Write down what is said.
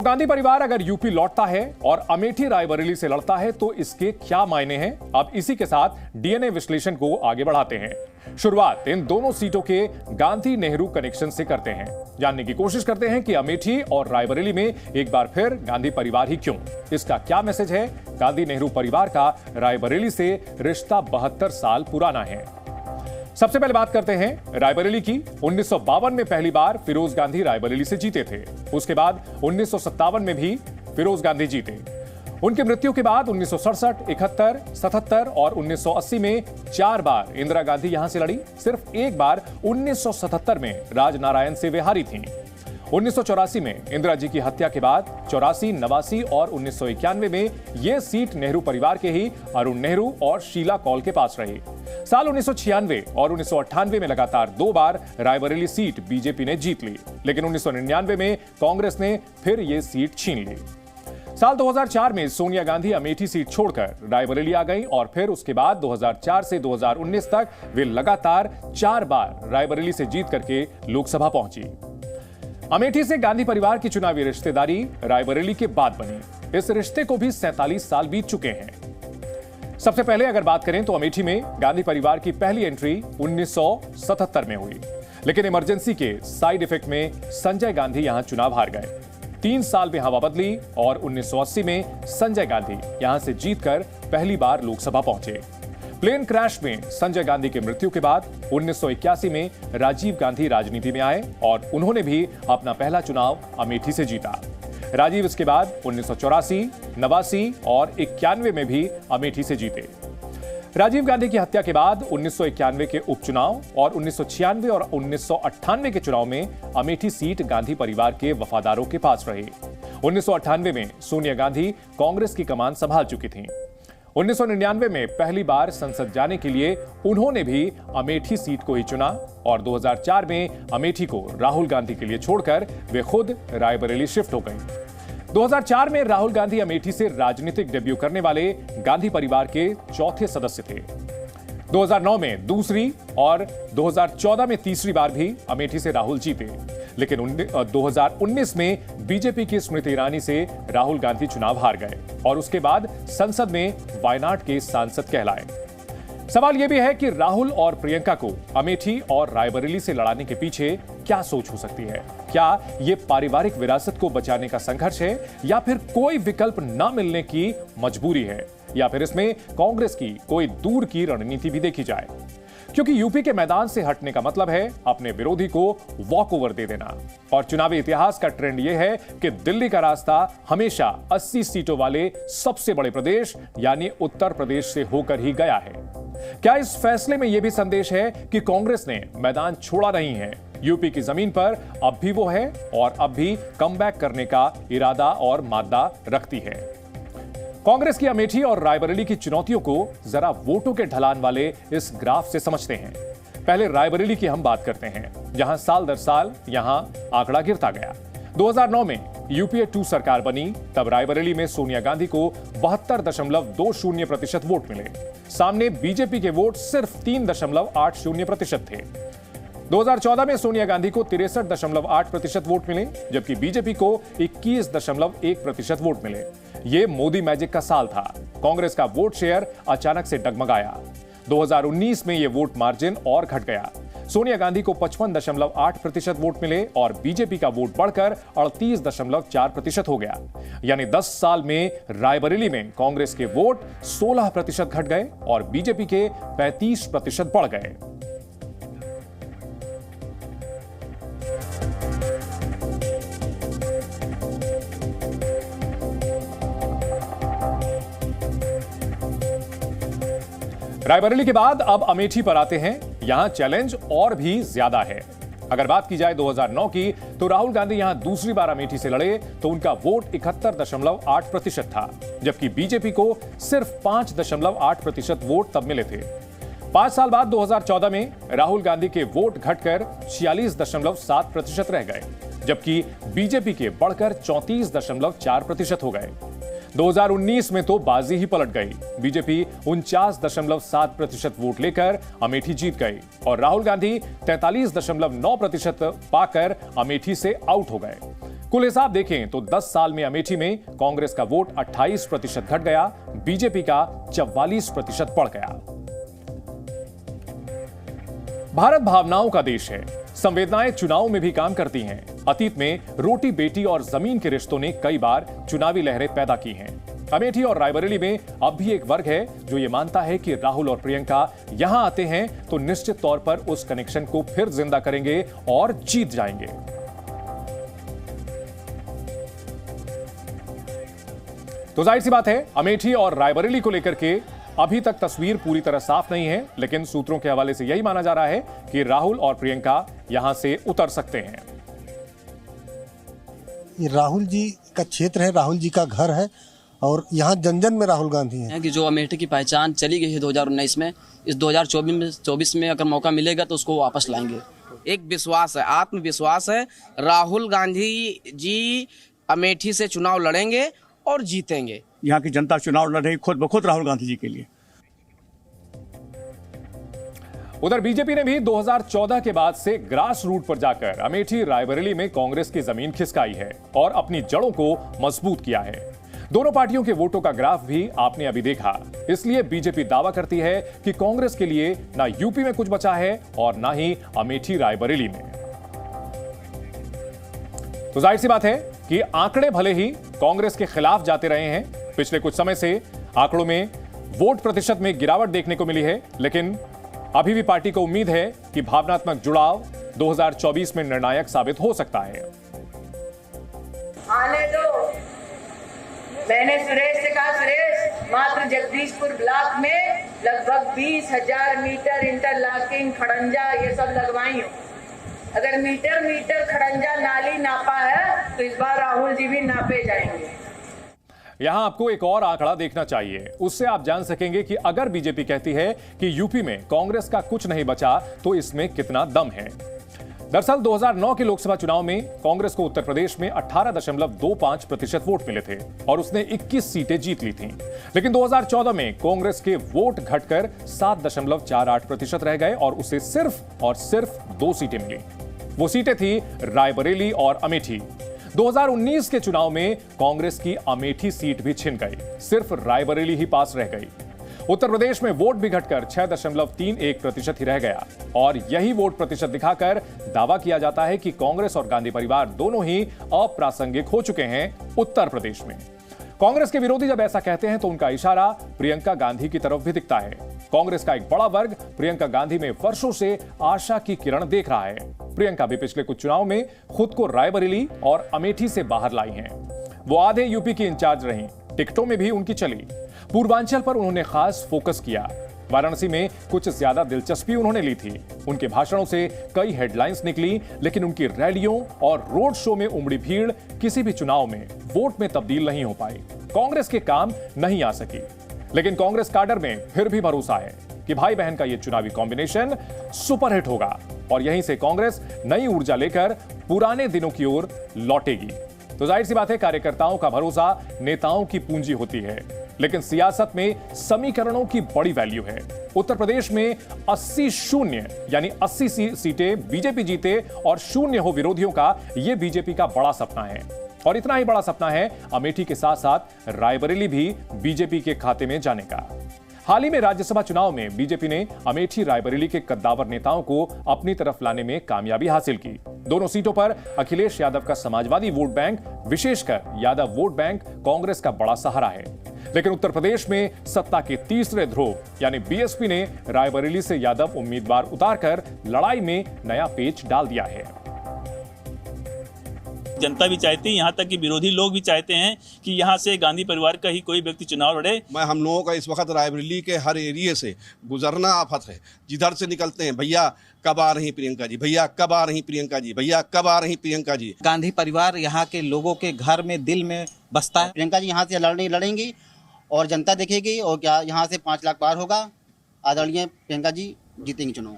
गांधी परिवार अगर यूपी लौटता है और अमेठी रायबरेली से लड़ता है तो इसके क्या मायने हैं, अब इसी के साथ डीएनए विश्लेषण को आगे बढ़ाते हैं। शुरुआत इन दोनों सीटों के गांधी नेहरू कनेक्शन से करते हैं। जानने की कोशिश करते हैं कि अमेठी और रायबरेली में एक बार फिर गांधी परिवार ही क्यों, इसका क्या मैसेज है। गांधी नेहरू परिवार का रायबरेली से रिश्ता 72 साल पुराना है। सबसे पहले बात करते हैं रायबरेली की। 1952 में पहली बार फिरोज गांधी रायबरेली से जीते थे। उसके बाद 1957 में भी फिरोज गांधी जीते। उनकी मृत्यु के बाद 1967, 71, 77 और 1980 में 4 बार इंदिरा गांधी यहां से लड़ी। सिर्फ एक बार 1977 में राजनारायण से वे हारी थीं। 1984 में इंदिरा जी की हत्या के बाद 84, 89 और 1991 में यह सीट नेहरू परिवार के ही अरुण नेहरू और शीला कौल के पास रही। साल 1996 और 1998 में लगातार 2 बार रायबरेली सीट बीजेपी ने जीत ली, लेकिन 1999 में कांग्रेस ने फिर यह सीट छीन ली। साल 2004 में सोनिया गांधी अमेठी सीट छोड़कर रायबरेली आ गई और फिर उसके बाद 2004 से 2019 तक वे लगातार 4 बार रायबरेली से जीत करके लोकसभा पहुंची। अमेठी से गांधी परिवार की चुनावी रिश्तेदारी रायबरेली के बाद बनी। इस रिश्ते को भी 47 साल बीत चुके हैं। सबसे पहले अगर बात करें तो अमेठी में गांधी परिवार की पहली एंट्री 1977 में हुई, लेकिन इमरजेंसी के साइड इफेक्ट में संजय गांधी यहां चुनाव हार गए। 3 साल में हवा बदली और 1980 में संजय गांधी यहां से जीतकर पहली बार लोकसभा पहुंचे। प्लेन क्रैश में संजय गांधी की मृत्यु के बाद 1981 में राजीव गांधी राजनीति में आए और उन्होंने भी अपना पहला चुनाव अमेठी से जीता। राजीव इसके बाद 1984, 89 और 91 में भी अमेठी से जीते। राजीव गांधी की हत्या के बाद 1991 के उपचुनाव और 1996 और 1998 के चुनाव में अमेठी सीट गांधी परिवार के वफादारों के पास रही। 1998 में सोनिया गांधी कांग्रेस की कमान संभाल चुकी थीं। 1999 में पहली बार संसद जाने के लिए उन्होंने भी अमेठी सीट को ही चुना और 2004 में अमेठी को राहुल गांधी के लिए छोड़कर वे खुद रायबरेली शिफ्ट हो गए। 2004 में राहुल गांधी अमेठी से राजनीतिक डेब्यू करने वाले गांधी परिवार के चौथे सदस्य थे। 2009 में दूसरी और 2014 में तीसरी बार भी अमेठी से राहुल जीते, लेकिन 2019 में बीजेपी की स्मृति ईरानी से राहुल गांधी चुनाव हार गए और उसके बाद संसद में वायनाड के सांसद कहलाए। सवाल यह भी है कि राहुल और प्रियंका को अमेठी और रायबरेली से लड़ाने के पीछे क्या सोच हो सकती है। क्या यह पारिवारिक विरासत को बचाने का संघर्ष है या फिर कोई विकल्प न मिलने की मजबूरी है, या फिर इसमें कांग्रेस की कोई दूर की रणनीति भी देखी जाए। क्योंकि यूपी के मैदान से हटने का मतलब है अपने विरोधी को वॉक ओवर दे देना, और चुनावी इतिहास का ट्रेंड यह है कि दिल्ली का रास्ता हमेशा 80 सीटों वाले सबसे बड़े प्रदेश यानी उत्तर प्रदेश से होकर ही गया है। क्या इस फैसले में यह भी संदेश है कि कांग्रेस ने मैदान छोड़ा नहीं है, यूपी की जमीन पर अब भी वो है और अब भी कमबैक करने का इरादा और मादा रखती है। कांग्रेस की अमेठी और रायबरेली की चुनौतियों को जरा वोटों के ढलान वाले इस ग्राफ से समझते हैं। पहले रायबरेली की हम बात करते हैं, जहां साल दर साल यहां आंकड़ा गिरता गया। 2009 में यूपीए 2 सरकार बनी, तब रायबरेली में सोनिया गांधी को 72.20% वोट मिले। सामने बीजेपी के वोट सिर्फ 3.80% थे। 2014 में सोनिया गांधी को 63.8% वोट मिले, जबकि बीजेपी को 21.1% वोट मिले। यह मोदी मैजिक का साल था। कांग्रेस का वोट शेयर अचानक से डगमगाया। 2019 में यह वोट मार्जिन और घट गया। सोनिया गांधी को 55.8% वोट मिले और बीजेपी का वोट बढ़कर 38.4% हो गया। यानी 10 साल में रायबरेली में कांग्रेस के वोट 16% घट गए और बीजेपी के 35% बढ़ गए। रायबरेली के बाद अब अमेठी पर आते हैं। यहां चैलेंज और भी ज्यादा है। अगर बात की जाए 2009 की, तो राहुल गांधी यहां दूसरी बार अमेठी से लड़े तो उनका वोट 71.8% था, जबकि बीजेपी को सिर्फ 5.8% वोट तब मिले थे। 5 साल बाद 2014 में राहुल गांधी के वोट घटकर 46.7% रह गए, जबकि बीजेपी के बढ़कर 34.4% हो गए। 2019 में तो बाजी ही पलट गई। बीजेपी 49.7% वोट लेकर अमेठी जीत गई और राहुल गांधी 43.9% पाकर अमेठी से आउट हो गए। कुल हिसाब देखें तो 10 साल में अमेठी में कांग्रेस का वोट 28% घट गया, बीजेपी का 44% बढ़ गया। भारत भावनाओं का देश है। संवेदनाएं चुनाव में भी काम करती हैं। अतीत में रोटी बेटी और जमीन के रिश्तों ने कई बार चुनावी लहरें पैदा की हैं। अमेठी और रायबरेली में अब भी एक वर्ग है जो यह मानता है कि राहुल और प्रियंका यहां आते हैं तो निश्चित तौर पर उस कनेक्शन को फिर जिंदा करेंगे और जीत जाएंगे। तो जाहिर सी बात है, अमेठी और रायबरेली को लेकर के अभी तक तस्वीर पूरी तरह साफ नहीं है, लेकिन सूत्रों के हवाले से यही माना जा रहा है कि राहुल और प्रियंका यहां से उतर सकते हैं। ये राहुल जी का क्षेत्र है, राहुल जी का घर है और यहाँ जन जन में राहुल गांधी हैं। कि जो अमेठी की पहचान चली गई है 2019 में, इस 2024 में अगर मौका मिलेगा तो उसको वापस लाएंगे। एक विश्वास है, आत्मविश्वास है, राहुल गांधी जी अमेठी से चुनाव लड़ेंगे और जीतेंगे। यहाँ की जनता चुनाव लड़ रही खुद ब खुद राहुल गांधी जी के लिए। उधर बीजेपी ने भी 2014 के बाद से ग्रास रूट पर जाकर अमेठी रायबरेली में कांग्रेस की जमीन खिसकाई है और अपनी जड़ों को मजबूत किया है। दोनों पार्टियों के वोटों का ग्राफ भी आपने अभी देखा। इसलिए बीजेपी दावा करती है कि कांग्रेस के लिए ना यूपी में कुछ बचा है और ना ही अमेठी रायबरेली में। तो जाहिर सी बात है कि आंकड़े भले ही कांग्रेस के खिलाफ जाते रहे हैं, पिछले कुछ समय से आंकड़ों में वोट प्रतिशत में गिरावट देखने को मिली है, लेकिन अभी भी पार्टी को उम्मीद है कि भावनात्मक जुड़ाव 2024 में निर्णायक साबित हो सकता है। आने दो। मैंने सुरेश से कहा, सुरेश मात्र जगदीशपुर ब्लॉक में लगभग 20,000 मीटर इंटरलॉकिंग खड़ंजा ये सब लगवाई हो। अगर मीटर खड़ंजा नाली नापा है तो इस बार राहुल जी भी नापे जाएंगे। यहां आपको एक और आंकड़ा देखना चाहिए, उससे आप जान सकेंगे कि अगर बीजेपी कहती है कि यूपी में कांग्रेस का कुछ नहीं बचा तो इसमें कितना दम है। दरअसल 2009 के लोकसभा चुनाव में कांग्रेस को उत्तर प्रदेश में 18.25% वोट मिले थे और उसने 21 सीटें जीत ली थीं। लेकिन 2014 में कांग्रेस के वोट घटकर 7.48% रह गए और उसे सिर्फ और सिर्फ 2 सीटें मिली। वो सीटें थी रायबरेली और अमेठी। 2019 के चुनाव में कांग्रेस की अमेठी सीट भी छिन गई, सिर्फ रायबरेली ही पास रह गई। उत्तर प्रदेश में वोट भी घटकर 6.31% ही रह गया और यही वोट प्रतिशत दिखाकर दावा किया जाता है कि कांग्रेस और गांधी परिवार दोनों ही अप्रासंगिक हो चुके हैं उत्तर प्रदेश में। कांग्रेस के विरोधी जब ऐसा कहते हैं तो उनका इशारा प्रियंका गांधी की तरफ भी दिखता है। कांग्रेस का एक बड़ा वर्ग प्रियंका गांधी में वर्षों से आशा की किरण देख रहा है। प्रियंका भी पिछले कुछ चुनाव में खुद को रायबरेली और अमेठी से बाहर लाई हैं। वो आधे यूपी की इंचार्ज रहीं, टिकटों में भी उनकी चली। पूर्वांचल पर उन्होंने खास फोकस किया। वाराणसी में कुछ ज्यादा दिलचस्पी उन्होंने ली थी। उनके भाषणों से कई हेडलाइंस निकली, लेकिन उनकी रैलियों और रोड शो में उमड़ी भीड़ किसी भी चुनाव में वोट में तब्दील नहीं हो पाई। कांग्रेस के काम नहीं आ सकी। लेकिन कांग्रेस काडर में फिर भी भरोसा है कि भाई बहन का यह चुनावी कॉम्बिनेशन सुपरहिट होगा और यहीं से कांग्रेस नई ऊर्जा लेकर पुराने दिनों की ओर लौटेगी। तो जाहिर सी बात है, कार्यकर्ताओं का भरोसा नेताओं की पूंजी होती है, लेकिन सियासत में समीकरणों की बड़ी वैल्यू है। उत्तर प्रदेश में 80-0 यानी 80 सीटें बीजेपी जीते और 0 हो विरोधियों का, यह बीजेपी का बड़ा सपना है। और इतना ही बड़ा सपना है अमेठी के साथ साथ रायबरेली भी बीजेपी के खाते में जाने का। हाल ही में राज्यसभा चुनाव में बीजेपी ने अमेठी रायबरेली के कद्दावर नेताओं को अपनी तरफ लाने में कामयाबी हासिल की। दोनों सीटों पर अखिलेश यादव का समाजवादी वोट बैंक, विशेषकर यादव वोट बैंक, कांग्रेस का बड़ा सहारा है। लेकिन उत्तर प्रदेश में सत्ता के तीसरे ध्रुव यानी बीएसपी ने रायबरेली से यादव उम्मीदवार उतारकर लड़ाई में नया पेच डाल दिया है। जनता भी चाहती है, यहाँ तक कि विरोधी लोग भी चाहते हैं कि यहाँ से गांधी परिवार का ही कोई व्यक्ति चुनाव लड़े। हम लोगों का इस वक्त रायबरेली के हर एरिए से गुजरना आफत है। जिधर से निकलते हैं, भैया कब आ रही प्रियंका जी, भैया कब आ रही प्रियंका जी, भैया कब आ रही प्रियंका जी। गांधी परिवार यहाँ के लोगों के घर में, दिल में बसता है। प्रियंका जी यहाँ से लड़ेंगी और जनता देखेगी और क्या यहाँ से 5 लाख पार होगा। आदरणीय प्रियंका जी जीतेंगी चुनाव।